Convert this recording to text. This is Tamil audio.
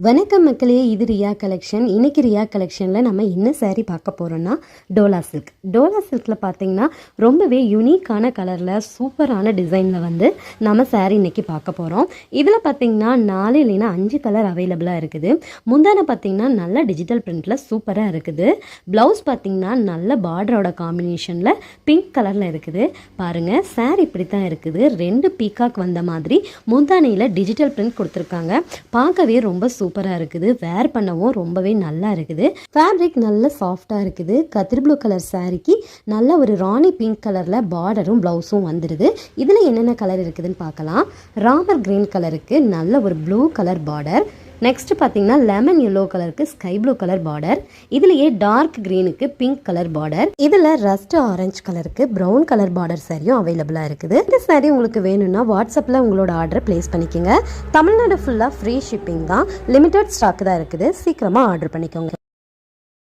வணக்கம் மக்களே, இது ரியா கலெக்ஷன். இன்னைக்கு ரியா கலெக்ஷனில் நம்ம என்ன saree பார்க்க போகிறோன்னா டோலா சில்க். டோலா சில்கில் பார்த்தீங்கன்னா ரொம்பவே யூனிக்கான கலரில் சூப்பரான டிசைனில் வந்து நம்ம saree இன்னைக்கு பார்க்க போகிறோம். இதில் பார்த்தீங்கன்னா 4 இல்லைன்னா 5 கலர் அவைலபிளாக இருக்குது. முந்தானை பார்த்தீங்கன்னா நல்ல டிஜிட்டல் பிரிண்டில் சூப்பராக இருக்குது. ப்ளவுஸ் பார்த்தீங்கன்னா நல்ல பார்டரோட காம்பினேஷனில் பிங்க் கலரில் இருக்குது. பாருங்கள், saree இப்படி தான் இருக்குது. 2 பீகாக் வந்த மாதிரி முந்தானையில் டிஜிட்டல் பிரிண்ட் கொடுத்துருக்காங்க. பார்க்கவே ரொம்ப சூப்பராக இருக்குது. வேர் பண்ணவும் ரொம்பவே நல்லா இருக்குது. ஃபேப்ரிக் நல்ல சாஃப்டாக இருக்குது. கத்திரி ப்ளூ கலர் சாரிக்கு நல்ல ஒரு ராணி பிங்க் கலரில் பார்டரும் ப்ளவுஸும் வந்துடுது. இதில் என்னென்ன கலர் இருக்குதுன்னு பார்க்கலாம். ராமர் கிரீன் கலருக்கு நல்ல ஒரு ப்ளூ கலர் பார்டர். நெக்ஸ்ட் பார்த்தீங்கன்னா லெமன் எல்லோ கலருக்கு ஸ்கை ப்ளூ கலர் பார்டர். இதுலேயே டார்க் க்ரீனுக்கு பிங்க் கலர் பார்டர். இதில் ரஸ்ட் ஆரஞ்சு கலருக்கு ப்ரௌன் கலர் பார்டர் சாரியும் அவைலபிளாக இருக்குது. இந்த சாரி உங்களுக்கு வேணும்னா வாட்ஸ்அப்பில் உங்களோட ஆர்டரை பிளேஸ் பண்ணிக்கோங்க. தமிழ்நாடு ஃபுல்லாக ஃப்ரீ ஷிப்பிங் தான். லிமிடெட் ஸ்டாக் தான் இருக்குது. சீக்கிரமாக ஆர்டர் பண்ணிக்கோங்க.